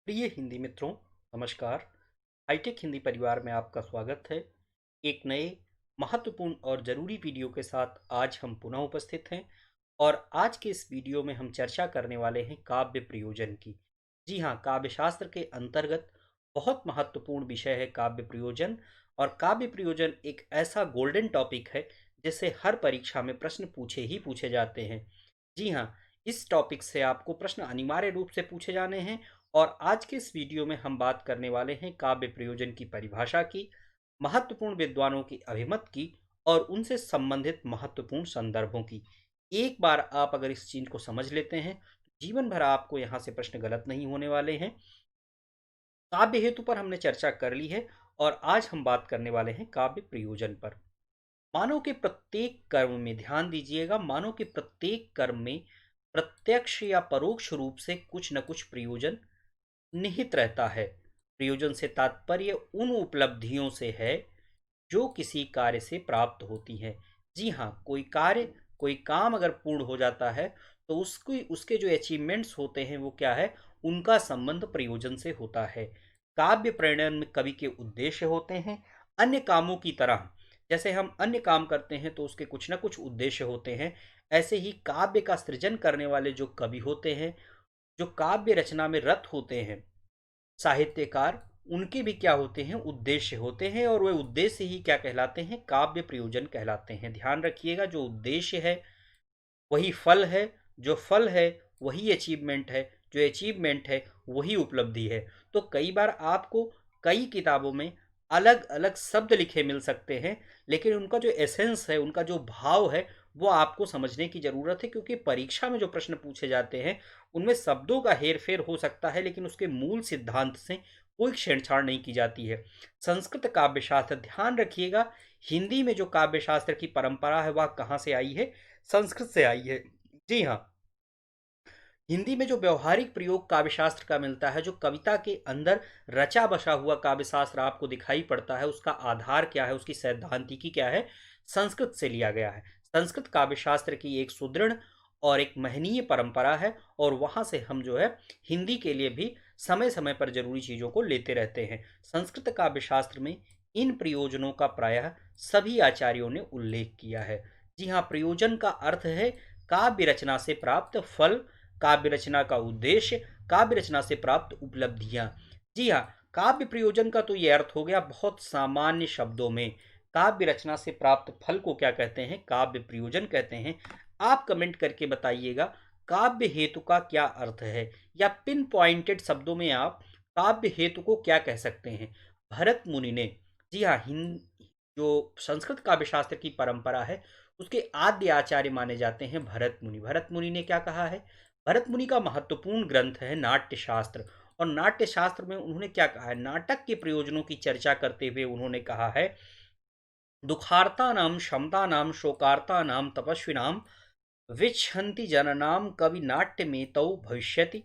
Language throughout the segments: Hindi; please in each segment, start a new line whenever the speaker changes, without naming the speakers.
प्रिय हिंदी मित्रों, नमस्कार। हाईटेक हिंदी परिवार में आपका स्वागत है। एक नए महत्वपूर्ण और ज़रूरी वीडियो के साथ आज हम पुनः उपस्थित हैं और आज के इस वीडियो में हम चर्चा करने वाले हैं काव्य प्रयोजन की। जी हाँ, काव्य शास्त्र के अंतर्गत बहुत महत्वपूर्ण विषय है काव्य प्रयोजन। और काव्य प्रयोजन एक ऐसा गोल्डन टॉपिक है जिससे हर परीक्षा में प्रश्न पूछे ही पूछे जाते हैं। जी हाँ, इस टॉपिक से आपको प्रश्न अनिवार्य रूप से पूछे जाने हैं। और आज के इस वीडियो में हम बात करने वाले हैं काव्य प्रयोजन की परिभाषा की, महत्वपूर्ण विद्वानों की अभिमत की और उनसे संबंधित महत्वपूर्ण संदर्भों की। एक बार आप अगर इस चीज को समझ लेते हैं तो जीवन भर आपको यहाँ से प्रश्न गलत नहीं होने वाले हैं। काव्य हेतु पर हमने चर्चा कर ली है और आज हम बात करने वाले हैं काव्य प्रयोजन पर। मानव के प्रत्येक कर्म में ध्यान दीजिएगा, मानव के प्रत्येक कर्म में प्रत्यक्ष या परोक्ष रूप से कुछ न कुछ प्रयोजन निहित रहता है। प्रयोजन से तात्पर्य उन उपलब्धियों से है जो किसी कार्य से प्राप्त होती हैं। जी हाँ, कोई कार्य, कोई काम अगर पूर्ण हो जाता है तो उसकी उसके जो अचीवमेंट्स होते हैं वो क्या है, उनका संबंध प्रयोजन से होता है। काव्य प्रणयन में कवि के उद्देश्य होते हैं अन्य कामों की तरह। जैसे हम अन्य काम करते हैं तो उसके कुछ ना कुछ उद्देश्य होते हैं, ऐसे ही काव्य का सृजन करने वाले जो कवि होते हैं, जो काव्य रचना में रत होते हैं, साहित्यकार, उनके भी क्या होते हैं, उद्देश्य होते हैं। और वे उद्देश्य ही क्या कहलाते हैं, काव्य प्रयोजन कहलाते हैं। ध्यान रखिएगा, जो उद्देश्य है वही फल है, जो फल है वही अचीवमेंट है, जो अचीवमेंट है वही उपलब्धि है। तो कई बार आपको कई किताबों में अलग अलग शब्द लिखे मिल सकते हैं, लेकिन उनका जो एसेंस है, उनका जो भाव है, वो आपको समझने की ज़रूरत है। क्योंकि परीक्षा में जो प्रश्न पूछे जाते हैं उनमें शब्दों का हेर फेर हो सकता है, लेकिन उसके मूल सिद्धांत से कोई छेड़छाड़ नहीं की जाती है। संस्कृत काव्यशास्त्र, ध्यान रखिएगा, हिंदी में जो काव्यशास्त्र की परंपरा है वह कहाँ से आई है, संस्कृत से आई है। जी हाँ, हिंदी में जो व्यवहारिक प्रयोग काव्यशास्त्र का मिलता है, जो कविता के अंदर रचा बसा हुआ काव्यशास्त्र आपको दिखाई पड़ता है, उसका आधार क्या है, उसकी सैद्धांतिकी क्या है, संस्कृत से लिया गया है। संस्कृत काव्यशास्त्र की एक सुदृढ़ और एक महनीय परंपरा है और वहाँ से हम जो है हिंदी के लिए भी समय समय पर जरूरी चीज़ों को लेते रहते हैं। संस्कृत काव्यशास्त्र में इन प्रयोजनों का प्रायः सभी आचार्यों ने उल्लेख किया है। जी हाँ, प्रयोजन का अर्थ है काव्य रचना से प्राप्त फल, काव्य रचना का उद्देश्य, काव्य रचना से प्राप्त उपलब्धियां। जी हाँ, काव्य प्रयोजन का तो ये अर्थ हो गया बहुत सामान्य शब्दों में। काव्य रचना से प्राप्त फल को क्या कहते हैं, काव्य प्रयोजन कहते हैं। आप कमेंट करके बताइएगा काव्य हेतु का क्या अर्थ है, या पिन पॉइंटेड शब्दों में आप काव्य हेतु को क्या कह सकते हैं। भरत मुनि ने, जी हाँ, हिंद जो संस्कृत काव्य शास्त्र की परंपरा है उसके आद्य आचार्य माने जाते हैं भरत मुनि। भरत मुनि ने क्या कहा है, भरत मुनि का महत्वपूर्ण ग्रंथ है नाट्य शास्त्र। और नाट्य शास्त्र में उन्होंने क्या कहा है, नाटक के प्रयोजनों की चर्चा करते हुए उन्होंने कहा है, दुखार्ता नाम क्षमता नाम शोकार्ता नाम तपस्विनां विच्छन्ति जननां कवि नाट्य में तौ भविष्यति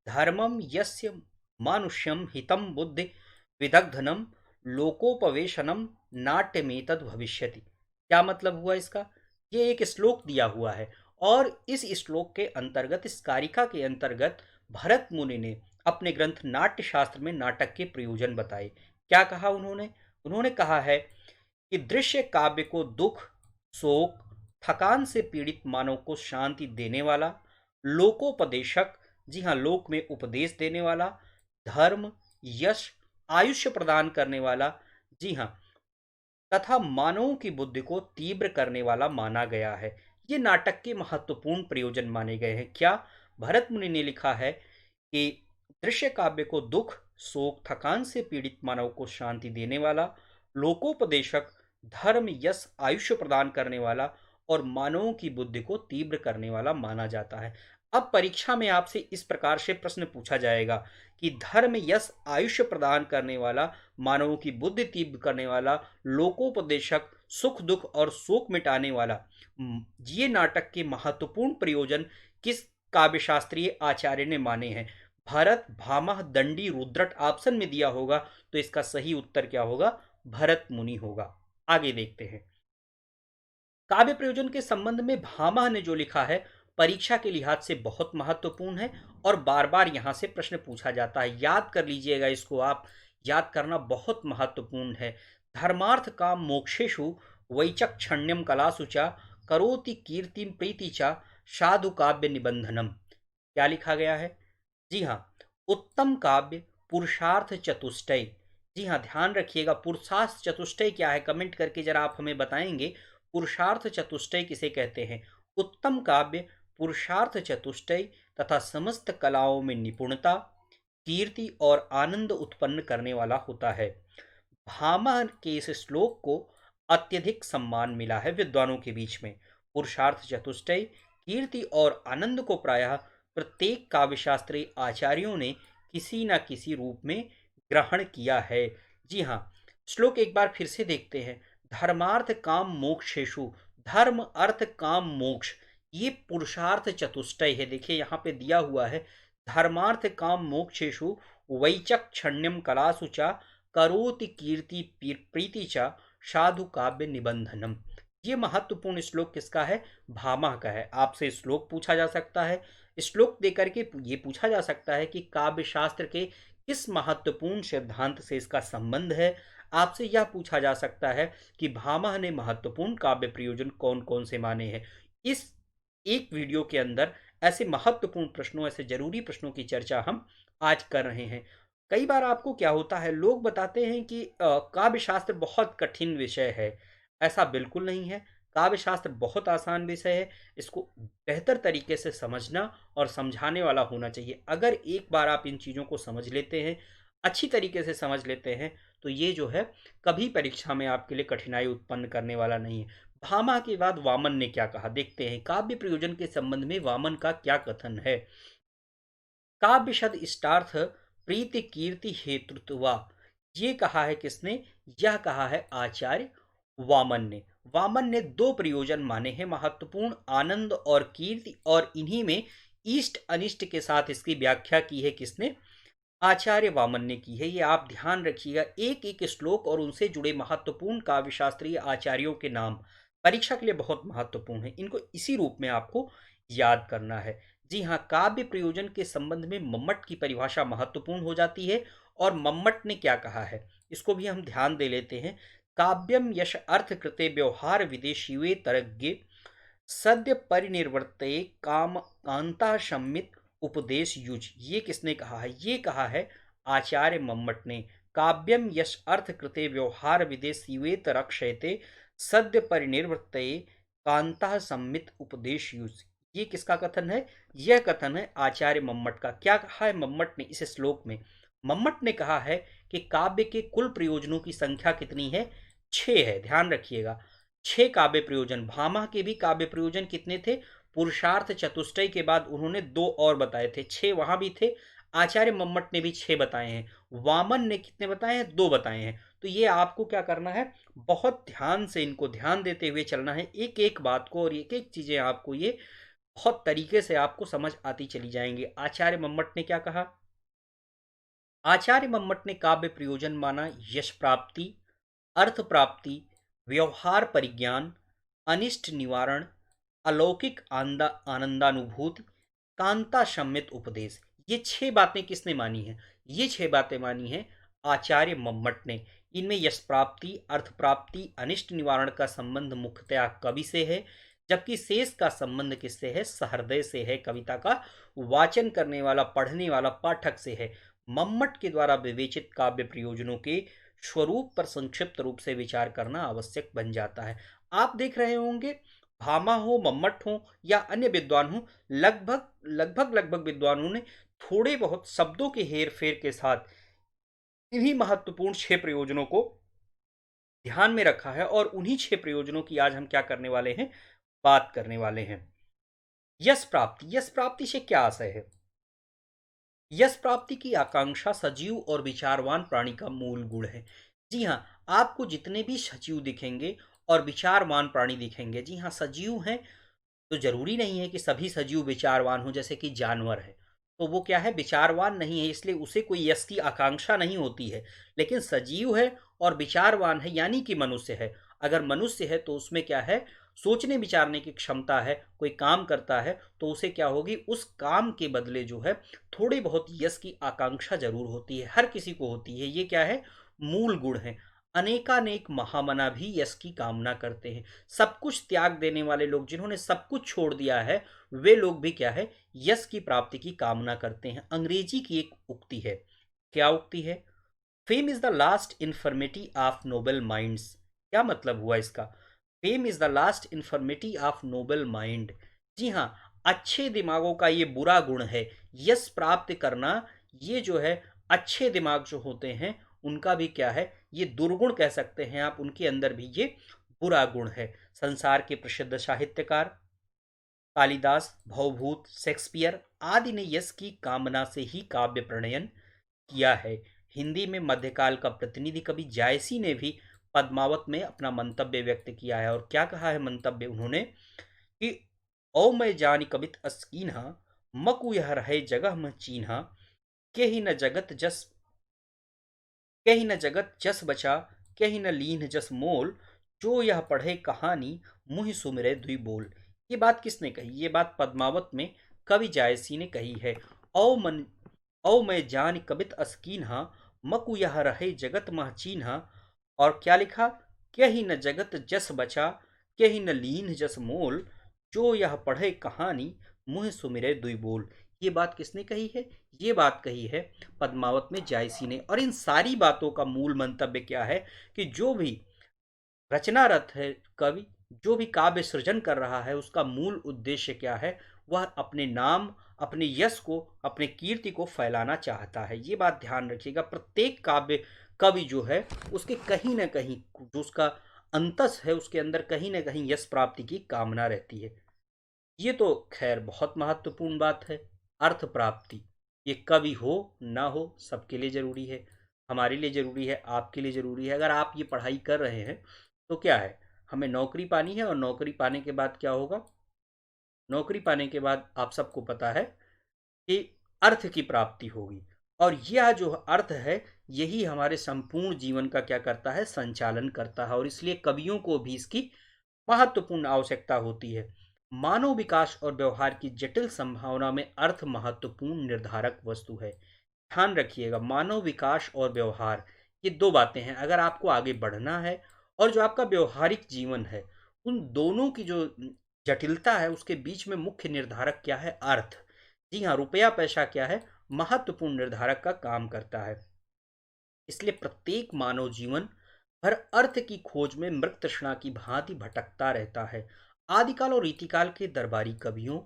धर्मम यस्य मानुष्यम हितम बुद्धि विदग्धनम लोकोपवेशनम नाट्य में तद भविष्यति। क्या मतलब हुआ इसका, ये एक श्लोक दिया हुआ है और इस श्लोक के अंतर्गत, इस कारिका के अंतर्गत भरत मुनि ने अपने ग्रंथ नाट्य शास्त्र में नाटक के प्रयोजन बताए। क्या कहा उन्होंने, उन्होंने कहा है कि दृश्य काव्य को दुख, शोक, थकान से पीड़ित मानव को शांति देने वाला, लोकोपदेशक, जी हाँ, लोक में उपदेश देने वाला, धर्म, यश, आयुष्य प्रदान करने वाला, जी हाँ, तथा मानवों की बुद्धि को तीव्र करने वाला माना गया है। ये नाटक के महत्वपूर्ण प्रयोजन माने गए हैं। क्या, भरत मुनि ने लिखा है कि दृश्य काव्य को दुख, शोक, थकान से पीड़ित मानव को शांति देने वाला, लोकोपदेशक, धर्म, यश, आयुष्य प्रदान करने वाला और मानवों की बुद्धि को तीव्र करने वाला माना जाता है। अब परीक्षा में आपसे इस प्रकार से प्रश्न पूछा जाएगा कि धर्म, यश, आयुष्य प्रदान करने वाला, मानवों की बुद्धि तीव्र करने वाला, लोकोपदेशक, सुख दुख और शोक मिटाने वाला, ये नाटक के महत्वपूर्ण प्रयोजन किस काव्यशास्त्रीय आचार्य ने माने हैं। भरत, भामह, दंडी, रुद्रट ऑप्शन में दिया होगा तो इसका सही उत्तर क्या होगा, भरत मुनि होगा। आगे देखते हैं, काव्य प्रयोजन के संबंध में भामह ने जो लिखा है परीक्षा के लिहाज से बहुत महत्वपूर्ण है और बार बार यहाँ से प्रश्न पूछा जाता है। याद कर लीजिएगा इसको, आप याद करना बहुत महत्वपूर्ण है। धर्मार्थ काम मोक्षेषु वैचक्षण्यम कलासु च करोति कीर्तिम प्रीति च साधु काव्य निबंधनम। क्या लिखा गया है? जी हाँ, उत्तम काव्य पुरुषार्थ चतुष्टय। जी हाँ, ध्यान रखिएगा, पुरुषार्थ चतुष्टय क्या है, कमेंट करके जरा आप हमें बताएंगे। पुरुषार्थ चतुष्टय किसे कहते हैं? उत्तम काव्य पुरुषार्थ चतुष्टय तथा समस्त कलाओं में निपुणता, कीर्ति और आनंद उत्पन्न करने वाला होता है। भामह के इस श्लोक को अत्यधिक सम्मान मिला है विद्वानों के बीच में। पुरुषार्थ चतुष्टय, कीर्ति और आनंद को प्रायः प्रत्येक काव्यशास्त्री आचार्यों ने किसी न किसी रूप में ग्रहण किया है। जी हाँ, श्लोक एक बार फिर से देखते हैं। धर्मार्थ काम मोक्षेषु, धर्म अर्थ काम मोक्ष, ये पुरुषार्थ चतुष्टय है। देखिए यहाँ पे दिया हुआ है, धर्मार्थ काम मोक्षेषु वैचक्षण्यम कलासु च करोति कीर्ति प्रीति च साधु काव्य निबंधनम। ये महत्वपूर्ण श्लोक किसका है? भामह का है। आपसे श्लोक पूछा जा सकता है, श्लोक देकर के ये पूछा जा सकता है कि काव्य शास्त्र के किस महत्वपूर्ण सिद्धांत से इसका संबंध है। आपसे यह पूछा जा सकता है कि भामह ने महत्वपूर्ण काव्य प्रयोजन कौन कौन से माने हैं। इस एक वीडियो के अंदर ऐसे महत्वपूर्ण प्रश्नों, ऐसे जरूरी प्रश्नों की चर्चा हम आज कर रहे हैं। कई बार आपको क्या होता है, लोग बताते हैं कि काव्य शास्त्र बहुत कठिन विषय है। ऐसा बिल्कुल नहीं है। काव्य शास्त्र बहुत आसान विषय है। इसको बेहतर तरीके से समझना और समझाने वाला होना चाहिए। अगर एक बार आप इन चीज़ों को समझ लेते हैं, अच्छी तरीके से समझ लेते हैं, तो ये जो है कभी परीक्षा में आपके लिए कठिनाई उत्पन्न करने वाला नहीं है। भामा के बाद वामन ने क्या कहा, देखते हैं। काव्य प्रयोजन के संबंध में वामन का क्या कथन है। काव्य शब्द इष्टार्थ प्रीति कीर्ति हेतुत्वा, ये कहा है किसने? यह कहा है आचार्य वामन ने। वामन ने दो प्रयोजन माने हैं महत्वपूर्ण, आनंद और कीर्ति, और इन्हीं में इष्ट अनिष्ट के साथ इसकी व्याख्या की है किसने? आचार्य वामन ने की है। ये आप ध्यान रखिएगा, एक एक श्लोक और उनसे जुड़े महत्वपूर्ण काव्यशास्त्रीय आचार्यों के नाम परीक्षा के लिए बहुत महत्वपूर्ण है। इनको इसी रूप में आपको याद करना है। जी हाँ, काव्य प्रयोजन के संबंध में मम्मट की परिभाषा महत्वपूर्ण हो जाती है। और मम्मट ने क्या कहा है, इसको भी हम ध्यान दे लेते हैं। काव्यम यश अर्थ कृते व्यवहार विदेशीवे तरज्ञे सद्य परिनिर्वर्तये काम कांता सम्मित उपदेश युज। ये किसने कहा है? ये कहा है आचार्य मम्मट ने। काव्यम यश अर्थ कृते व्यवहार विदेशीवे तरक्षयते सद्य परिनिर्वर्तये कांता सम्मित उपदेश युज। ये किसका कथन है? यह कथन है आचार्य मम्मट का। क्या कहा है मम्मट ने इस श्लोक में? मम्मट ने कहा है कि काव्य के कुल प्रयोजनों की संख्या कितनी है? 6 है। ध्यान रखिएगा, 6 काव्य प्रयोजन। भामा के भी काव्य प्रयोजन कितने थे? पुरुषार्थ चतुष्टय के बाद उन्होंने 2 और बताए थे, 6 वहां भी थे। आचार्य मम्मट ने भी 6 बताए हैं। वामन ने कितने बताए हैं? 2 बताए हैं। तो ये आपको क्या करना है, बहुत ध्यान से इनको ध्यान देते हुए चलना है, एक एक बात को, और एक एक चीजें आपको ये बहुत तरीके से आपको समझ आती चली जाएंगी। आचार्य मम्मट ने क्या कहा? आचार्य मम्मट ने काव्य प्रयोजन माना यश प्राप्ति, अर्थ प्राप्ति, व्यवहार परिज्ञान, अनिष्ट निवारण, अलौकिक आनंदानुभूति, कांता सम्मित उपदेश। ये 6 बातें किसने मानी हैं? ये 6 बातें मानी हैं आचार्य मम्मट ने। इनमें यश प्राप्ति, अर्थ प्राप्ति, अनिष्ट निवारण का संबंध मुख्यतः कवि से है, जबकि शेष का संबंध किससे है? सहृदय से है। कविता का वाचन करने वाला, पढ़ने वाला पाठक से है। मम्मट के द्वारा विवेचित काव्य प्रयोजनों के स्वरूप पर संक्षिप्त रूप से विचार करना आवश्यक बन जाता है। आप देख रहे होंगे, भामा हो, मम्मट हो या अन्य विद्वान हो, लगभग विद्वानों ने थोड़े बहुत शब्दों के हेर फेर के साथ इन्हीं महत्वपूर्ण 6 प्रयोजनों को ध्यान में रखा है। और उन्हीं 6 प्रयोजनों की आज हम क्या करने वाले हैं? बात करने वाले हैं। यश प्राप्ति। यश प्राप्ति से क्या आशय है? यश प्राप्ति की आकांक्षा सजीव और विचारवान प्राणी का मूल गुण है। जी हाँ, आपको जितने भी सजीव दिखेंगे और विचारवान प्राणी दिखेंगे, जी हाँ, सजीव हैं तो जरूरी नहीं है कि सभी सजीव विचारवान हो। जैसे कि जानवर है तो वो क्या है? विचारवान नहीं है, इसलिए उसे कोई यश की आकांक्षा नहीं होती है। लेकिन सजीव है और विचारवान है, यानी कि मनुष्य है, अगर मनुष्य है तो उसमें क्या है, सोचने विचारने की क्षमता है, कोई काम करता है तो उसे क्या होगी, उस काम के बदले जो है थोड़ी बहुत यश की आकांक्षा जरूर होती है, हर किसी को होती है। ये क्या है, मूल गुण है। अनेकानेक महामना भी यश की कामना करते हैं। सब कुछ त्याग देने वाले लोग, जिन्होंने सब कुछ छोड़ दिया है, वे लोग भी क्या है, यश की प्राप्ति की कामना करते हैं। अंग्रेजी की एक उक्ति है, क्या उक्ति है, fame is the last infirmity of noble minds. क्या मतलब हुआ इसका, fame is the last infirmity of noble mind. जी हाँ, अच्छे दिमागों का ये बुरा गुण है, यश प्राप्त करना। ये जो है अच्छे दिमाग जो होते हैं उनका भी क्या है, ये दुर्गुण कह सकते हैं आप, उनके अंदर भी ये बुरा गुण है। संसार के प्रसिद्ध साहित्यकार कालिदास, भवभूत, शेक्सपियर आदि ने यश की कामना से ही काव्य प्रणयन किया है। हिंदी में मध्यकाल का प्रतिनिधि कवि जायसी ने भी पद्मावत में अपना मंतव्य व्यक्त किया है। और क्या कहा है मंतव्य उन्होंने कि ओ मैं जान कबित अस्कीन्हा, मकु यह रहे जगह में चीन्हा, के ही न जगत जस, के ही न जगत जस बचा, के ही न लीन जस मोल, जो यह पढ़े कहानी, मुँह सुमिरे दुई बोल। ये बात किसने कही, ये बात पद्मावत में कवि जायसी ने कही है। औ मन औ मैं जान कबित अस्कीन्हा, मकु यह रहे जगत मह चीन्हा। और क्या लिखा, कही न जगत जस बचा, कही न लीन जस मोल, जो यह पढ़े कहानी, मुँह सुमिरे दुई बोल। ये बात किसने कही है, ये बात कही है पद्मावत में जायसी ने। और इन सारी बातों का मूल मंतव्य क्या है कि जो भी रचनारत है कवि, जो भी काव्य सृजन कर रहा है, उसका मूल उद्देश्य क्या है, वह अपने नाम, अपने यश को, अपने कीर्ति को फैलाना चाहता है। ये बात ध्यान रखिएगा, प्रत्येक काव्य कवि जो है उसके कहीं ना कहीं जो उसका अंतस है, उसके अंदर कहीं ना कहीं यश प्राप्ति की कामना रहती है। ये तो खैर बहुत महत्वपूर्ण बात है। अर्थ प्राप्ति, ये कवि हो ना हो सबके लिए जरूरी है, हमारे लिए जरूरी है, आपके लिए जरूरी है। अगर आप ये पढ़ाई कर रहे हैं तो क्या है, हमें नौकरी पानी है, और नौकरी पाने के बाद क्या होगा, नौकरी पाने के बाद आप सबको पता है कि अर्थ की प्राप्ति होगी। और यह जो अर्थ है, यही हमारे संपूर्ण जीवन का क्या करता है, संचालन करता है। और इसलिए कवियों को भी इसकी महत्वपूर्ण आवश्यकता होती है। मानव विकास और व्यवहार की जटिल संभावना में अर्थ महत्वपूर्ण निर्धारक वस्तु है। ध्यान रखिएगा, मानव विकास और व्यवहार, ये दो बातें हैं। अगर आपको आगे बढ़ना है और जो आपका व्यवहारिक जीवन है, उन दोनों की जो जटिलता है, उसके बीच में मुख्य निर्धारक क्या है, अर्थ। जी हाँ, रुपया पैसा क्या है, महत्वपूर्ण निर्धारक का काम करता है। इसलिए प्रत्येक मानव जीवन भर अर्थ की खोज में मृत तृष्णा की भांति भटकता रहता है। आदिकाल और रीतिकाल के दरबारी कवियों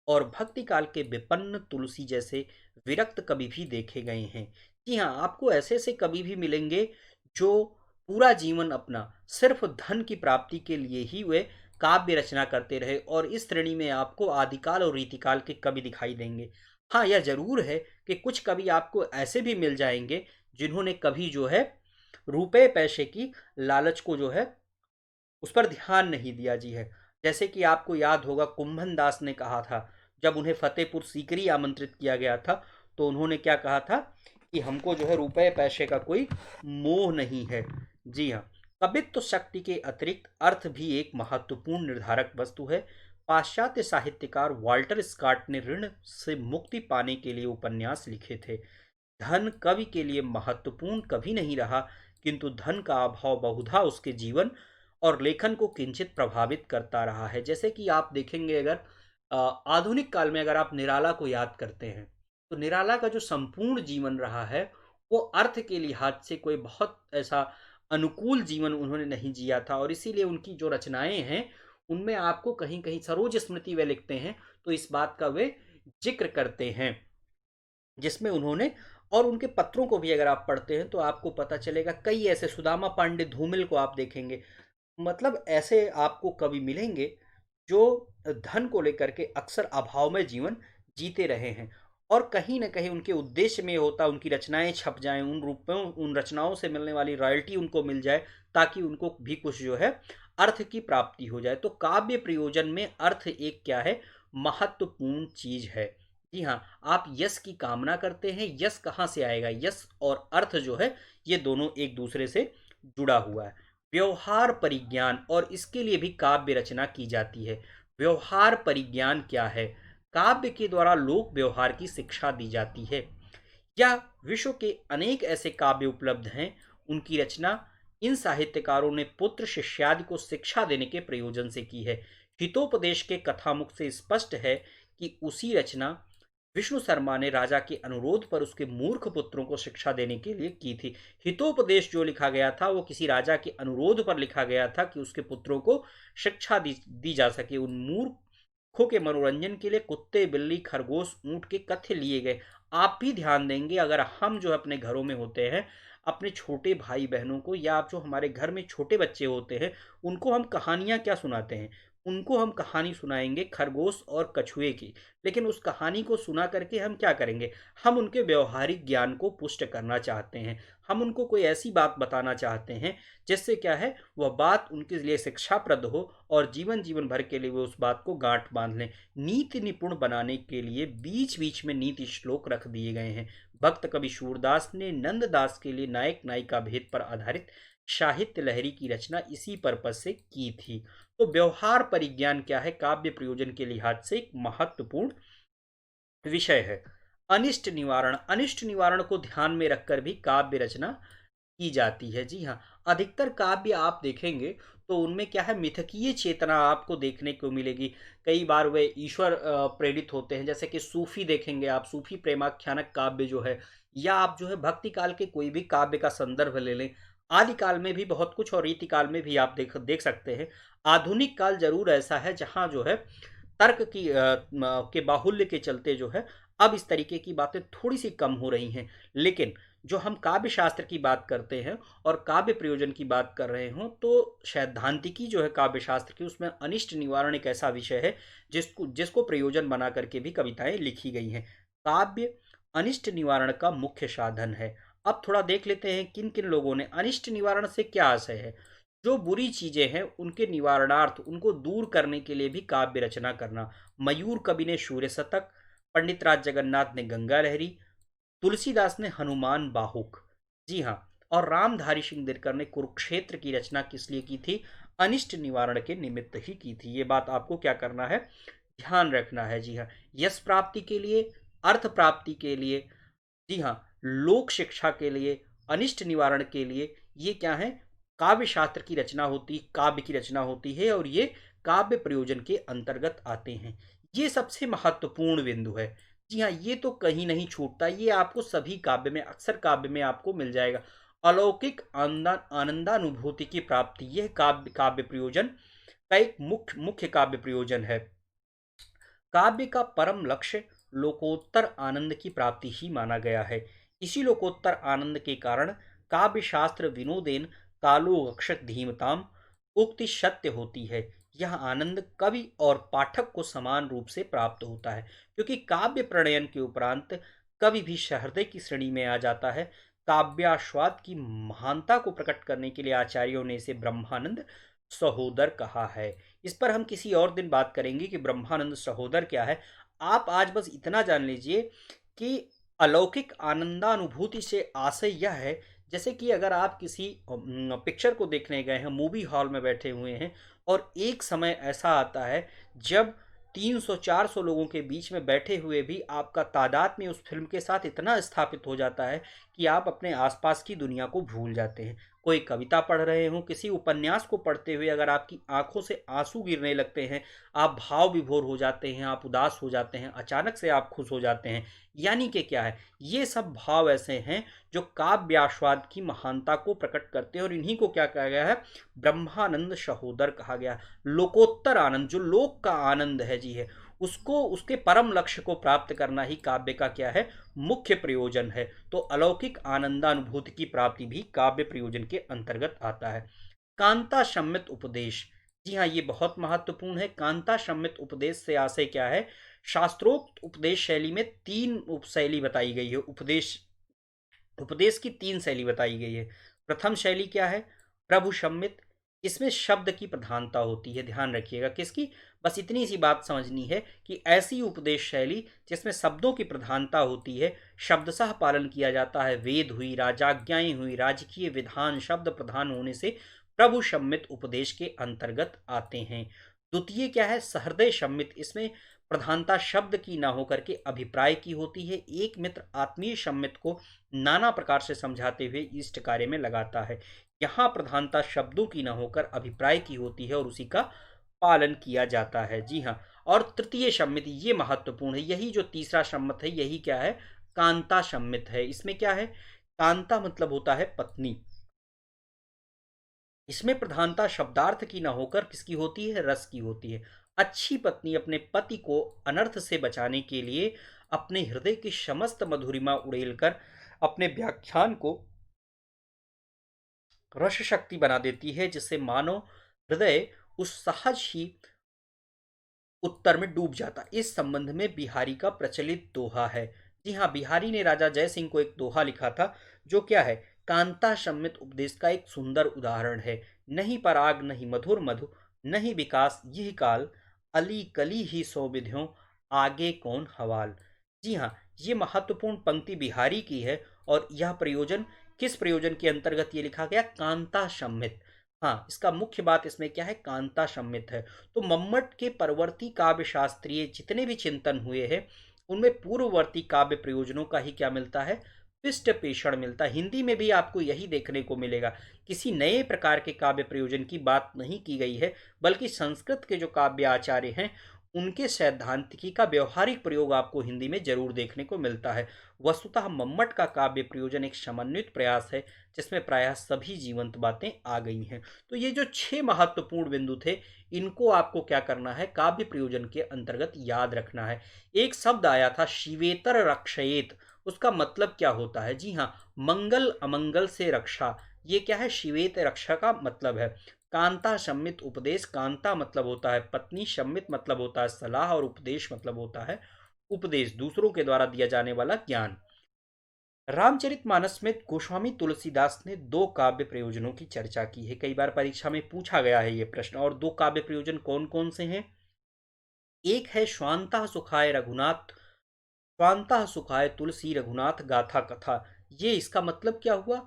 और भक्ति काल के विपन्न तुलसी जैसे विरक्त कवि भी देखे गए हैं। जी हाँ, आपको ऐसे ऐसे कवि भी मिलेंगे जो पूरा जीवन अपना सिर्फ धन की प्राप्ति के लिए ही वे काव्य रचना करते रहे, और इस श्रेणी में आपको आदिकाल और रीतिकाल के कवि दिखाई देंगे। हाँ, यह जरूर है कि कुछ कवि आपको ऐसे भी मिल जाएंगे जिन्होंने कभी जो है रुपए पैसे की लालच को जो है उस पर ध्यान नहीं दिया। जी है, जैसे कि आपको याद होगा कुंभन दास ने कहा था, जब उन्हें फतेहपुर सीकरी आमंत्रित किया गया था, तो उन्होंने क्या कहा था कि हमको जो है रुपए पैसे का कोई मोह नहीं है। जी हाँ, कवित्व शक्ति के अतिरिक्त अर्थ भी एक महत्वपूर्ण निर्धारक वस्तु है। पाश्चात्य साहित्यकार वाल्टर स्कॉट ने ऋण से मुक्ति पाने के लिए उपन्यास लिखे थे। धन कवि के लिए महत्वपूर्ण कभी नहीं रहा, किंतु धन का अभाव बहुधा उसके जीवन और लेखन को किंचित प्रभावित करता रहा है। जैसे कि आप देखेंगे, अगर आधुनिक काल में अगर आप निराला को याद करते हैं, तो निराला का जो संपूर्ण जीवन रहा है, वो अर्थ के लिहाज से कोई बहुत ऐसा अनुकूल जीवन उन्होंने नहीं जिया था। और इसीलिए उनकी जो रचनाएं हैं, उनमें आपको कहीं कहीं सरोज स्मृति वे लिखते हैं तो इस बात का वे जिक्र करते हैं, जिसमें उन्होंने, और उनके पत्रों को भी अगर आप पढ़ते हैं तो आपको पता चलेगा, कई ऐसे सुदामा पांडे धूमिल को आप देखेंगे, मतलब ऐसे आपको कवि मिलेंगे जो धन को लेकर के अक्सर अभाव में जीवन जीते रहे हैं। और कहीं ना कहीं उनके उद्देश्य में होता, उनकी रचनाएं छप जाएं, उन रूपों, उन रचनाओं से मिलने वाली रॉयल्टी उनको मिल जाए, ताकि उनको भी कुछ जो है अर्थ की प्राप्ति हो जाए। तो काव्य प्रयोजन में अर्थ एक क्या है, महत्वपूर्ण चीज है। जी हाँ, आप यश की कामना करते हैं, यश कहाँ से आएगा, यश और अर्थ जो है ये दोनों एक दूसरे से जुड़ा हुआ है। व्यवहार परिज्ञान, और इसके लिए भी काव्य रचना की जाती है। व्यवहार परिज्ञान क्या है? काव्य के द्वारा लोक व्यवहार की शिक्षा दी जाती है। यह विश्व के अनेक ऐसे काव्य उपलब्ध हैं, उनकी रचना इन साहित्यकारों ने पुत्र शिष्यादि को शिक्षा देने के प्रयोजन से की है। हितोपदेश के कथामुख से स्पष्ट है कि उसी रचना विष्णु शर्मा ने राजा के अनुरोध पर उसके मूर्ख पुत्रों को शिक्षा देने के लिए की थी। हितोपदेश जो लिखा गया था वो किसी राजा के अनुरोध पर लिखा गया था कि उसके पुत्रों को शिक्षा दी जा सके। उन मूर्खों के मनोरंजन के लिए कुत्ते, बिल्ली, खरगोश, ऊंट के कथ्य लिए गए। आप भी ध्यान देंगे, अगर हम जो अपने घरों में होते हैं, अपने छोटे भाई बहनों को, या आप जो हमारे घर में छोटे बच्चे होते हैं, उनको हम कहानियां क्या सुनाते हैं? उनको हम कहानी सुनाएंगे खरगोश और कछुए की। लेकिन उस कहानी को सुना करके हम क्या करेंगे? हम उनके व्यवहारिक ज्ञान को पुष्ट करना चाहते हैं। हम उनको कोई ऐसी बात बताना चाहते हैं जिससे क्या है, वह बात उनके लिए शिक्षाप्रद हो और जीवन जीवन भर के लिए वो उस बात को गांठ बांध लें। नीति निपुण बनाने के लिए बीच बीच में नीति श्लोक रख दिए गए हैं। भक्त कवि सूरदास ने नंददास के लिए नायक नायिका भेद पर आधारित साहित्य लहरी की रचना इसी पर्पज से की थी। तो व्यवहार परिज्ञान क्या है? काव्य प्रयोजन के लिहाज से एक महत्वपूर्ण विषय है। अनिष्ट निवारण, अनिष्ट निवारण को ध्यान में रखकर भी काव्य रचना की जाती है। जी हाँ, अधिकतर काव्य आप देखेंगे तो उनमें क्या है, मिथकीय चेतना आपको देखने को मिलेगी। कई बार वे ईश्वर प्रेरित होते हैं, जैसे कि सूफी देखेंगे आप, सूफी प्रेमाख्यानक काव्य जो है, या आप जो है भक्ति काल के कोई भी काव्य का संदर्भ ले लें। आदि काल में भी बहुत कुछ और रीति काल में भी आप देख देख सकते हैं। आधुनिक काल जरूर ऐसा है जहाँ जो है तर्क की के बाहुल्य के चलते जो है अब इस तरीके की बातें थोड़ी सी कम हो रही हैं। लेकिन जो हम काव्य शास्त्र की बात करते हैं और काव्य प्रयोजन की बात कर रहे हों, तो सैद्धांतिकी जो है काव्य शास्त्र की, उसमें अनिष्ट निवारण एक ऐसा विषय है जिसको जिसको प्रयोजन बना करके भी कविताएं लिखी गई हैं। काव्य अनिष्ट निवारण का मुख्य साधन है। अब थोड़ा देख लेते हैं किन किन लोगों ने, अनिष्ट निवारण से क्या आशय है। जो बुरी चीजें हैं उनके निवारणार्थ, उनको दूर करने के लिए भी काव्य रचना करना। मयूर कवि ने सूर्य शतक, पंडित राज जगन्नाथ ने गंगा लहरी, तुलसीदास ने हनुमान बाहुक। जी हाँ, और रामधारी सिंह दिनकर ने कुरुक्षेत्र की रचना किस लिए की थी? अनिष्ट निवारण के निमित्त ही की थी। ये बात आपको क्या करना है, ध्यान रखना है। जी हाँ, यश प्राप्ति के लिए, अर्थ प्राप्ति के लिए, जी हाँ, लोक शिक्षा के लिए, अनिष्ट निवारण के लिए, ये क्या है, काव्य शास्त्र की रचना होती, काव्य की रचना होती है, और ये काव्य प्रयोजन के अंतर्गत आते हैं। ये सबसे महत्वपूर्ण बिंदु है। जी हाँ, ये तो कहीं नहीं छूटता, ये आपको सभी काव्य में, अक्सर काव्य में आपको मिल जाएगा। अलौकिक आनंदानुभूति की प्राप्ति, यह काव्य काव्य प्रयोजन का एक मुख्य मुख्य काव्य प्रयोजन है। काव्य का परम लक्ष्य लोकोत्तर आनंद की प्राप्ति ही माना गया है। इसी लोकोत्तर आनंद के कारण काव्य शास्त्र विनोदेन कालोक्षक धीमताम उक्ति सत्य होती है। यह आनंद कवि और पाठक को समान रूप से प्राप्त होता है, क्योंकि काव्य प्रणयन के उपरांत कवि भी सहृदय की श्रेणी में आ जाता है। काव्यास्वाद की महानता को प्रकट करने के लिए आचार्यों ने इसे ब्रह्मानंद सहोदर कहा है। इस पर हम किसी और दिन बात करेंगे कि ब्रह्मानंद सहोदर क्या है। आप आज बस इतना जान लीजिए कि अलौकिक आनंदानुभूति से आशय यह है, जैसे कि अगर आप किसी पिक्चर को देखने गए हैं, मूवी हॉल में बैठे हुए हैं, और एक समय ऐसा आता है जब 300-400 लोगों के बीच में बैठे हुए भी आपका तादाद में उस फिल्म के साथ इतना स्थापित हो जाता है कि आप अपने आसपास की दुनिया को भूल जाते हैं। कोई कविता पढ़ रहे हो, किसी उपन्यास को पढ़ते हुए अगर आपकी आंखों से आंसू गिरने लगते हैं, आप भाव विभोर हो जाते हैं, आप उदास हो जाते हैं, अचानक से आप खुश हो जाते हैं, यानी कि क्या है, ये सब भाव ऐसे हैं जो काव्यास्वाद की महानता को प्रकट करते हैं, और इन्हीं को क्या कहा गया है, ब्रह्मानंद सहोदर कहा गया। लोकोत्तर आनंद, जो लोक का आनंद है, जी है, उसको, उसके परम लक्ष्य को प्राप्त करना ही काव्य का क्या है, मुख्य प्रयोजन है। तो अलौकिक आनंदानुभूति की प्राप्ति भी काव्य प्रयोजन के अंतर्गत आता है। कांता सम्मित उपदेश, जी हाँ, ये बहुत महत्वपूर्ण है। कांता सम्मित उपदेश से आशय क्या है, शास्त्रोक्त उपदेश शैली में तीन उपशैली बताई गई है। उपदेश उपदेश की तीन शैली बताई गई है। प्रथम शैली क्या है, प्रभु सम्मित, इसमें शब्द की प्रधानता होती है। ध्यान रखिएगा किसकी, बस इतनी सी बात समझनी है कि ऐसी उपदेश शैली जिसमें शब्दों की प्रधानता होती है, शब्दशः पालन किया जाता है। वेद हुई, राजाज्ञाएं हुई, राजकीय विधान शब्द प्रधान होने से प्रभु सम्मित उपदेश के अंतर्गत आते हैं। द्वितीय क्या है? सहृदय सम्मित। इसमें प्रधानता शब्द की ना होकर के अभिप्राय की होती है। एक मित्र आत्मीय सम्मित को नाना प्रकार से समझाते हुए इष्ट कार्य में लगाता है। यहाँ प्रधानता शब्दों की ना होकर अभिप्राय की होती है और उसी का पालन किया जाता है। जी हाँ। और तृतीय सम्मित, ये महत्वपूर्ण है। यही जो तीसरा सम्मत है, यही क्या है? कांता सम्मित है। इसमें क्या है? कांता मतलब होता है पत्नी। इसमें प्रधानता शब्दार्थ की न होकर किसकी होती है? रस की होती है। अच्छी पत्नी अपने पति को अनर्थ से बचाने के लिए अपने हृदय की समस्त मधुरिमा उड़ेलकर अपने व्याख्यान को रस शक्ति बना देती है, जिससे मानव हृदय उस सहज ही उत्तर में डूब जाता। इस संबंध में बिहारी का प्रचलित दोहा है। जी हाँ, बिहारी ने राजा जय सिंह को एक दोहा लिखा था, जो क्या है? कांता सम्मित उपदेश का एक सुंदर उदाहरण है। नहीं पराग नहीं मधुर मधु, नहीं विकास यही काल, अली कली ही सौ विधियों, आगे कौन हवाल। जी हाँ, ये महत्वपूर्ण पंक्ति बिहारी की है। और यह प्रयोजन किस प्रयोजन के अंतर्गत ये लिखा गया? कांता सम्मित। हाँ, इसका मुख्य बात इसमें क्या है? कांता सम्मित है। तो मम्मट के परवर्ती काव्य शास्त्रीय जितने भी चिंतन हुए हैं, उनमें पूर्ववर्ती काव्य प्रयोजनों का ही क्या मिलता है? पिष्ट पेषण मिलता है। हिंदी में भी आपको यही देखने को मिलेगा। किसी नए प्रकार के काव्य प्रयोजन की बात नहीं की गई है, बल्कि संस्कृत के जो काव्य आचार्य हैं, उनके सैद्धांतिकी का व्यवहारिक प्रयोग आपको हिंदी में जरूर देखने को मिलता है। वस्तुतः मम्मट का काव्य प्रयोजन एक समन्वित प्रयास है, जिसमें प्रायः सभी जीवंत बातें आ गई हैं। तो ये जो 6 महत्वपूर्ण बिंदु थे, इनको आपको क्या करना है? काव्य प्रयोजन के अंतर्गत याद रखना है। एक शब्द आया था शिवेतर रक्षयेत, उसका मतलब क्या होता है? जी हाँ, मंगल अमंगल से रक्षा। ये क्या है? शिवेत रक्षा का मतलब है। कांता सम्मित उपदेश, कांता मतलब होता है पत्नी, सम्मित मतलब होता है सलाह, और उपदेश मतलब होता है उपदेश, दूसरों के द्वारा दिया जाने वाला ज्ञान। रामचरितमानस में गोस्वामी तुलसीदास ने 2 काव्य प्रयोजनों की चर्चा की है। कई बार परीक्षा में पूछा गया है ये प्रश्न। और 2 काव्य प्रयोजन कौन कौन से हैं? एक है स्वांतः सुखाय रघुनाथ, स्वांतः सुखाय तुलसी रघुनाथ गाथा कथा। ये इसका मतलब क्या हुआ?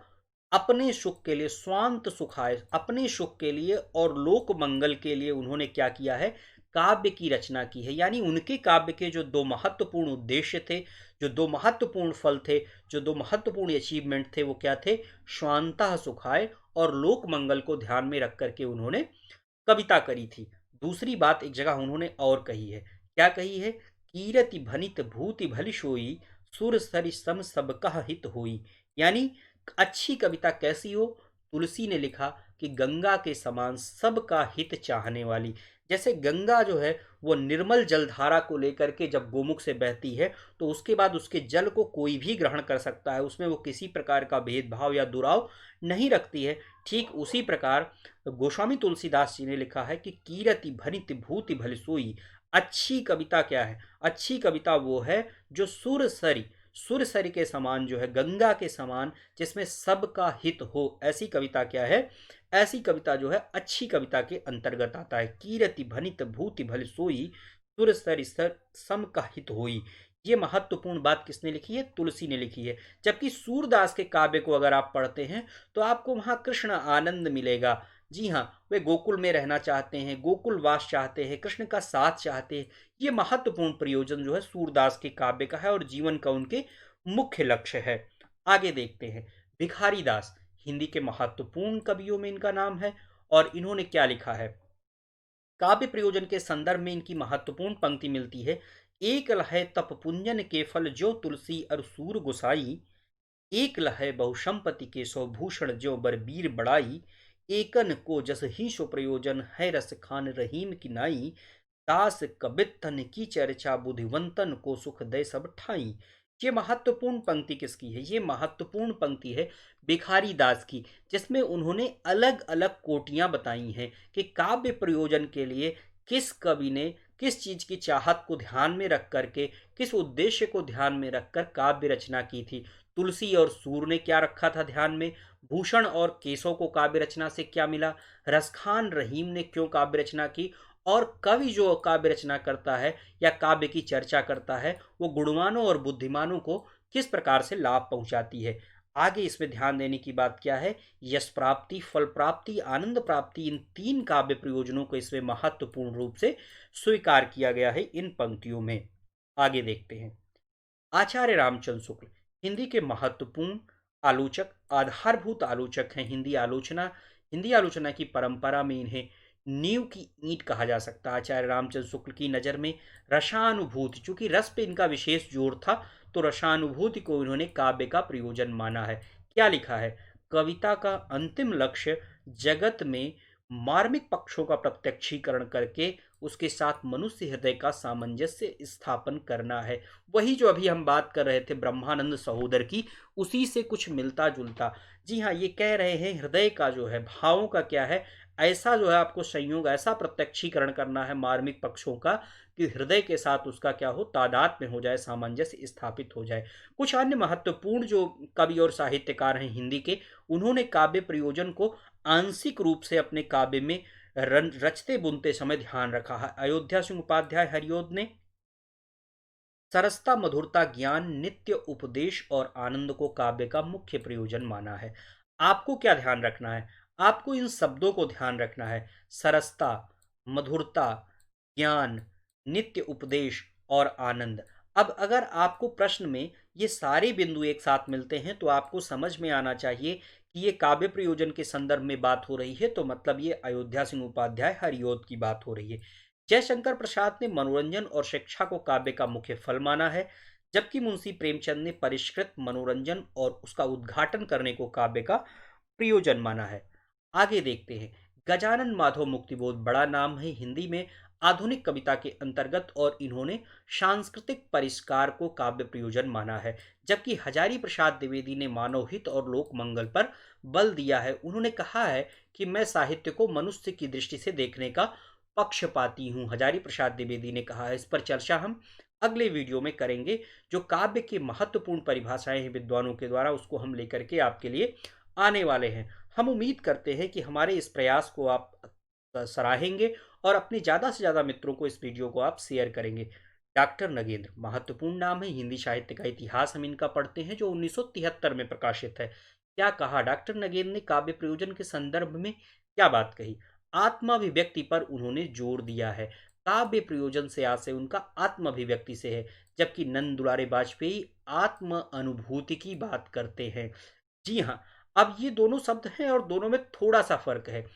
अपने सुख के लिए, स्वांत सुखाय, अपने सुख के लिए और लोक मंगल के लिए उन्होंने क्या किया है? काव्य की रचना की है। यानी उनके काव्य के जो 2 महत्वपूर्ण उद्देश्य थे, जो 2 महत्वपूर्ण फल थे, जो 2 महत्वपूर्ण अचीवमेंट थे, वो क्या थे? स्वांतः सुखाय और लोक मंगल को ध्यान में रख करके उन्होंने कविता करी थी। दूसरी बात एक जगह उन्होंने और कही है। क्या कही है? कीरति भनित भूति भली सोई, सुर सरि सम सब कह हित होई। यानी अच्छी कविता कैसी हो? तुलसी ने लिखा कि गंगा के समान सबका हित चाहने वाली। जैसे गंगा जो है, वो निर्मल जलधारा को लेकर के जब गोमुख से बहती है, तो उसके बाद उसके जल को कोई भी ग्रहण कर सकता है, उसमें वो किसी प्रकार का भेदभाव या दुराव नहीं रखती है। ठीक उसी प्रकार गोस्वामी तुलसीदास जी ने लिखा है कि कीरति भनित भूति भली सोई। अच्छी कविता क्या है? अच्छी कविता वो है जो सुरसरी के समान, जो है गंगा के समान, जिसमें सबका हित हो। ऐसी कविता क्या है? ऐसी कविता जो है अच्छी कविता के अंतर्गत आता है। कीरति भनित भूति भल सोई, सुरसरि सम का हित होई। ये महत्वपूर्ण बात किसने लिखी है? तुलसी ने लिखी है। जबकि सूरदास के काव्य को अगर आप पढ़ते हैं, तो आपको वहां कृष्ण आनंद मिलेगा। जी हाँ, वे गोकुल में रहना चाहते हैं, गोकुल वास चाहते हैं, कृष्ण का साथ चाहते हैं। ये महत्वपूर्ण प्रयोजन जो है सूरदास के काव्य का है और जीवन का उनके मुख्य लक्ष्य है। आगे देखते हैं। भिखारी दास हिंदी के महत्वपूर्ण कवियों में इनका नाम है। और इन्होंने क्या लिखा है? काव्य प्रयोजन के संदर्भ में इनकी महत्वपूर्ण पंक्ति मिलती है। एक लहै तप पुंजन के फल जो तुलसी अर सूर गोसाई, एक लहै बहुसंपत्ति के सौ भूषण ज्यों बर वीर बड़ाई, एकन को जस ही सो प्रयोजन है रस खान रहीम की नाई, दास कबित्थन की चर्चा बुद्धिवंतन को सुख दे सब ठाई। ये महत्वपूर्ण पंक्ति किसकी है? ये महत्वपूर्ण पंक्ति है भिखारी दास की, जिसमें उन्होंने अलग अलग कोटियां बताई हैं कि काव्य प्रयोजन के लिए किस कवि ने किस चीज की चाहत को ध्यान में रख करके, किस उद्देश्य को ध्यान में रखकर काव्य रचना की थी। तुलसी और सूर ने क्या रखा था ध्यान में? भूषण और केशव को काव्य रचना से क्या मिला? रसखान रहीम ने क्यों काव्य रचना की? और कवि जो काव्य रचना करता है या काव्य की चर्चा करता है, वो गुणवानों और बुद्धिमानों को किस प्रकार से लाभ पहुंचाती है। आगे इसमें ध्यान देने की बात क्या है, यश प्राप्ति, फल प्राप्ति, आनंद प्राप्ति, इन तीन काव्य प्रयोजनों को इसमें महत्वपूर्ण रूप से स्वीकार किया गया है इन पंक्तियों में। आगे देखते हैं। आचार्य रामचंद्र शुक्ल हिंदी के महत्वपूर्ण आलोचक, आधारभूत आलोचक हैं। हिंदी आलोचना की परंपरा में इन्हें नींव की ईंट कहा जा सकता है। आचार्य रामचंद्र शुक्ल की नज़र में रसानुभूति, चूंकि रस पे इनका विशेष जोर था, तो रसानुभूति को इन्होंने काव्य का प्रयोजन माना है। क्या लिखा है, कविता का अंतिम लक्ष्य जगत में मार्मिक पक्षों का प्रत्यक्षीकरण करके उसके साथ मनुष्य हृदय का सामंजस्य स्थापन करना है। वही जो अभी हम बात कर रहे थे ब्रह्मानंद सहोदर की, उसी से कुछ मिलता जुलता। जी हाँ, ये कह रहे हैं हृदय का जो है, भावों का क्या है, ऐसा जो है आपको संयोग, ऐसा प्रत्यक्षीकरण करना है मार्मिक पक्षों का कि हृदय के साथ उसका क्या हो, तादाद में हो जाए, सामंजस्य स्थापित हो जाए। कुछ अन्य महत्वपूर्ण जो कवि और साहित्यकार हैं हिंदी के, उन्होंने काव्य प्रयोजन को आंशिक रूप से अपने काव्य में रचते बुनते समय ध्यान रखा है। अयोध्या सिंह उपाध्याय हरिओद ने सरसता, मधुरता, ज्ञान, नित्य उपदेश और आनंद को काव्य का मुख्य प्रयोजन माना है। आपको क्या ध्यान रखना है, आपको इन शब्दों को ध्यान रखना है, सरसता, मधुरता, ज्ञान, नित्य उपदेश और आनंद। अब अगर आपको प्रश्न में ये सारे बिंदु एक साथ मिलते हैं तो आपको समझ में आना चाहिए कि ये काव्य प्रयोजन के संदर्भ में बात हो रही है, तो मतलब ये अयोध्या सिंह उपाध्याय हरिओद की बात हो रही है। जयशंकर प्रसाद ने मनोरंजन और शिक्षा को काव्य का मुख्य फल माना है, जबकि मुंशी प्रेमचंद ने परिष्कृत मनोरंजन और उसका उद्घाटन करने को काव्य का प्रयोजन माना है। आगे देखते हैं। गजानन माधव मुक्तिबोध बड़ा नाम है हिंदी में आधुनिक कविता के अंतर्गत, और इन्होंने सांस्कृतिक परिष्कार को काव्य प्रयोजन माना है, जबकि हजारी प्रसाद द्विवेदी ने मानव हित और लोक मंगल पर बल दिया है। उन्होंने कहा है कि मैं साहित्य को मनुष्य की दृष्टि से देखने का पक्षपाती हूँ, हजारी प्रसाद द्विवेदी ने कहा है। इस पर चर्चा हम अगले वीडियो में करेंगे। जो काव्य की महत्वपूर्ण परिभाषाएं हैं विद्वानों के द्वारा, उसको हम लेकर के आपके लिए आने वाले हैं। हम उम्मीद करते हैं कि हमारे इस प्रयास को आप सराहेंगे और अपने ज़्यादा से ज़्यादा मित्रों को इस वीडियो को आप शेयर करेंगे। डॉक्टर नगेंद्र महत्वपूर्ण नाम है, हिंदी साहित्य का इतिहास हम इनका पढ़ते हैं जो 1973 में प्रकाशित है। क्या कहा डॉक्टर नगेंद्र ने काव्य प्रयोजन के संदर्भ में, क्या बात कही, आत्माभिव्यक्ति पर उन्होंने जोर दिया है। काव्य प्रयोजन से आशय उनका आत्माभिव्यक्ति से है, जबकि नंद दुलारे वाजपेयी आत्म अनुभूति की बात करते हैं। जी हाँ, अब ये दोनों शब्द हैं और दोनों में थोड़ा सा फर्क है।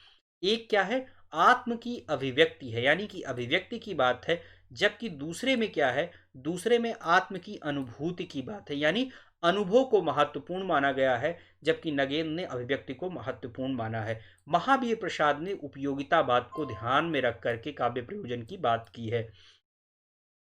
एक क्या है, आत्म की अभिव्यक्ति है, यानी कि अभिव्यक्ति की बात है, जबकि दूसरे में क्या है, दूसरे में आत्म की अनुभूति की बात है, यानी अनुभव को महत्वपूर्ण माना गया है, जबकि नगेंद्र ने अभिव्यक्ति को महत्वपूर्ण माना है। महावीर प्रसाद ने उपयोगितावाद को ध्यान में रख करके काव्य प्रयोजन की बात की है।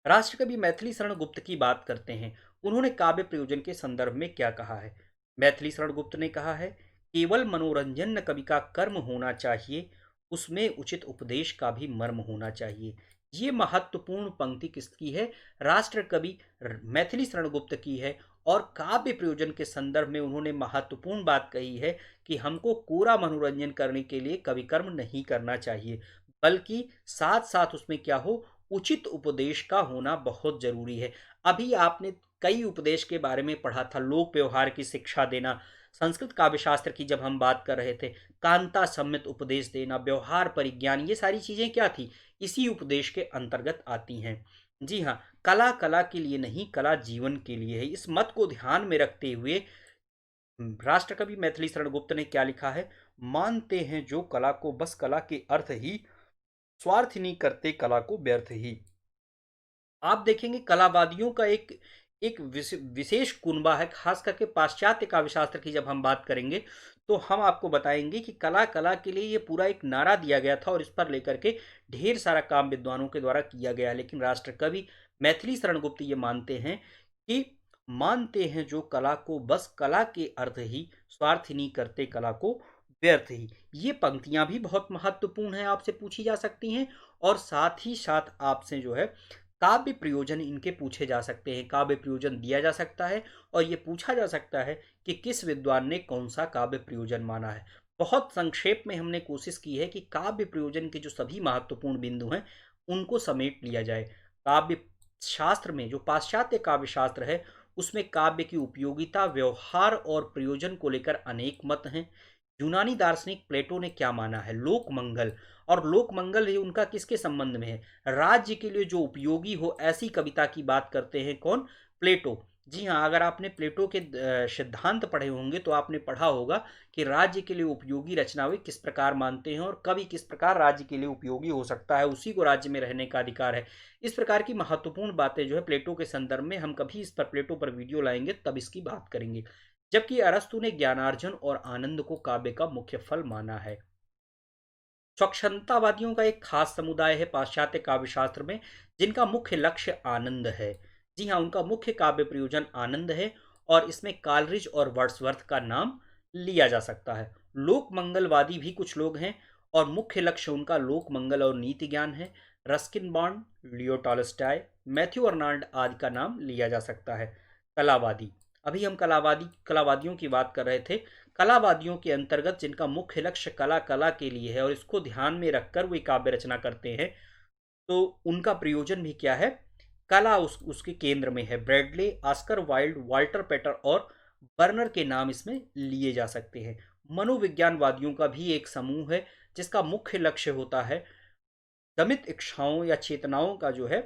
राष्ट्रकवि मैथिली शरण गुप्त की बात करते हैं। उन्होंने काव्य प्रयोजन के संदर्भ में क्या कहा है। मैथिली शरण गुप्त ने कहा है, केवल मनोरंजन न कवि का कर्म होना चाहिए, उसमें उचित उपदेश का भी मर्म होना चाहिए। ये महत्वपूर्ण पंक्ति किसकी है, राष्ट्र कवि मैथिली शरण गुप्त की है। और काव्य प्रयोजन के संदर्भ में उन्होंने महत्वपूर्ण बात कही है कि हमको कोरा मनोरंजन करने के लिए कवि कर्म नहीं करना चाहिए, बल्कि साथ साथ उसमें क्या हो, उचित उपदेश का होना बहुत जरूरी है। अभी आपने कई उपदेश के बारे में पढ़ा था, लोक व्यवहार की शिक्षा देना, संस्कृत काव्य शास्त्र की जब हम बात कर रहे थे, कांता सम्मित उपदेश देना, व्यवहार परिज्ञान, ये सारी चीजें क्या थी, इसी उपदेश के अंतर्गत आती हैं। जी हाँ, कला कला के लिए नहीं, कला जीवन के लिए है। इस मत को ध्यान में रखते हुए राष्ट्रकवि मैथिली शरण गुप्त ने क्या लिखा है, मानते हैं जो कला को बस कला के अर्थ ही, स्वार्थ नहीं करते कला को व्यर्थ ही। आप देखेंगे कलावादियों का एक एक विशेष कुनबा है, खास करके पाश्चात्य काव्य शास्त्र की जब हम बात करेंगे तो हम आपको बताएंगे कि कला कला के लिए ये पूरा एक नारा दिया गया था और इस पर लेकर के ढेर सारा काम विद्वानों के द्वारा किया गया है। लेकिन राष्ट्रकवि मैथिली शरण गुप्त ये मानते हैं कि मानते हैं जो कला को बस कला के अर्थ ही, स्वार्थ नहीं करते कला को व्यर्थ ही। ये पंक्तियां भी बहुत महत्वपूर्ण हैं, आपसे पूछी जा सकती हैं। और साथ ही साथ आपसे जो है काव्य प्रयोजन इनके पूछे जा सकते हैं, काव्य प्रयोजन दिया जा सकता है और ये पूछा जा सकता है कि किस विद्वान ने कौन सा काव्य प्रयोजन माना है। बहुत संक्षेप में हमने कोशिश की है कि काव्य प्रयोजन के जो सभी महत्वपूर्ण बिंदु हैं उनको समेट लिया जाए। काव्य शास्त्र में जो पाश्चात्य काव्य शास्त्र है उसमें काव्य की उपयोगिता, व्यवहार और प्रयोजन को लेकर अनेक मत हैं। यूनानी दार्शनिक प्लेटो ने क्या माना है? लोक मंगल। और लोक मंगल ही उनका किसके संबंध में है? राज्य के लिए जो उपयोगी हो ऐसी कविता की बात करते हैं कौन? प्लेटो। जी हाँ, अगर आपने प्लेटो के सिद्धांत पढ़े होंगे तो आपने पढ़ा होगा कि राज्य के लिए उपयोगी रचना वे किस प्रकार मानते हैं और कवि किस प्रकार राज्य के लिए उपयोगी हो सकता है, उसी को राज्य में रहने का अधिकार है। इस प्रकार की महत्वपूर्ण बातें जो है प्लेटो के संदर्भ में, हम कभी इस पर प्लेटो पर वीडियो लाएंगे तब इसकी बात करेंगे। जबकि अरस्तु ने ज्ञानार्जन और आनंद को काव्य का मुख्य फल माना है। स्वच्छंदतावादियों का एक खास समुदाय है पाश्चात्य काव्यशास्त्र में, जिनका मुख्य लक्ष्य आनंद है। जी हाँ, उनका मुख्य काव्य प्रयोजन आनंद है और इसमें कालरिज और वर्ड्सवर्थ का नाम लिया जा सकता है। लोक मंगलवादी भी कुछ लोग हैं और मुख्य लक्ष्य उनका लोक मंगल और नीति ज्ञान है। रस्किन बॉन्ड, लियो टॉलस्टॉय, मैथ्यू अर्नाल्ड आदि का नाम लिया जा सकता है। कलावादी, अभी हम कलावादियों की बात कर रहे थे। कलावादियों के अंतर्गत जिनका मुख्य लक्ष्य कला कला के लिए है और इसको ध्यान में रखकर वे काव्य रचना करते हैं, तो उनका प्रयोजन भी क्या है? कला उसके केंद्र में है। ब्रैडले, ऑस्कर वाइल्ड, वाल्टर पेटर और बर्नर के नाम इसमें लिए जा सकते हैं। मनोविज्ञानवादियों का भी एक समूह है जिसका मुख्य लक्ष्य होता है दमित इच्छाओं या चेतनाओं का जो है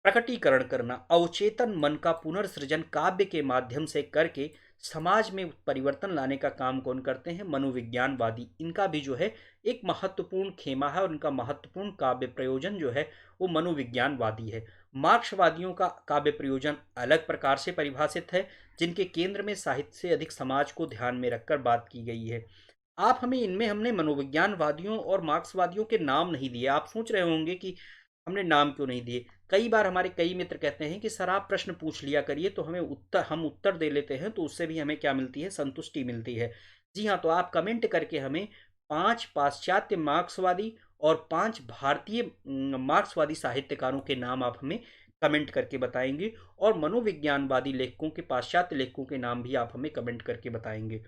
प्रकटीकरण करना। अवचेतन मन का पुनर्सृजन काव्य के माध्यम से करके समाज में परिवर्तन लाने का काम कौन करते हैं? मनोविज्ञानवादी। इनका भी जो है एक महत्वपूर्ण खेमा है और इनका महत्वपूर्ण काव्य प्रयोजन जो है वो मनोविज्ञानवादी है। मार्क्सवादियों का काव्य प्रयोजन अलग प्रकार से परिभाषित है, जिनके केंद्र में साहित्य से अधिक समाज को ध्यान में रखकर बात की गई है। आप हमें इनमें हमने मनोविज्ञानवादियों और मार्क्सवादियों के नाम नहीं दिए। आप सोच रहे होंगे कि हमने नाम क्यों नहीं दिए। कई बार हमारे कई मित्र कहते हैं कि सर आप प्रश्न पूछ लिया करिए तो हम उत्तर दे लेते हैं, तो उससे भी हमें क्या मिलती है? संतुष्टि मिलती है। जी हाँ, तो आप कमेंट करके हमें 5 पाश्चात्य मार्क्सवादी और 5 भारतीय मार्क्सवादी साहित्यकारों के नाम आप हमें कमेंट करके बताएंगे और मनोविज्ञानवादी लेखकों के, पाश्चात्य लेखकों के नाम भी आप हमें कमेंट करके बताएंगे।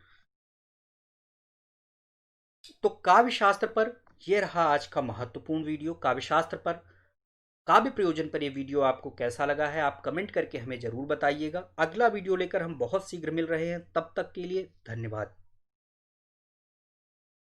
तो काव्य शास्त्र पर यह रहा आज का महत्वपूर्ण वीडियो। काव्य शास्त्र पर, काव्य प्रयोजन पर यह वीडियो आपको कैसा लगा है आप कमेंट करके हमें जरूर बताइएगा। अगला वीडियो लेकर हम बहुत शीघ्र मिल रहे हैं, तब तक के लिए धन्यवाद।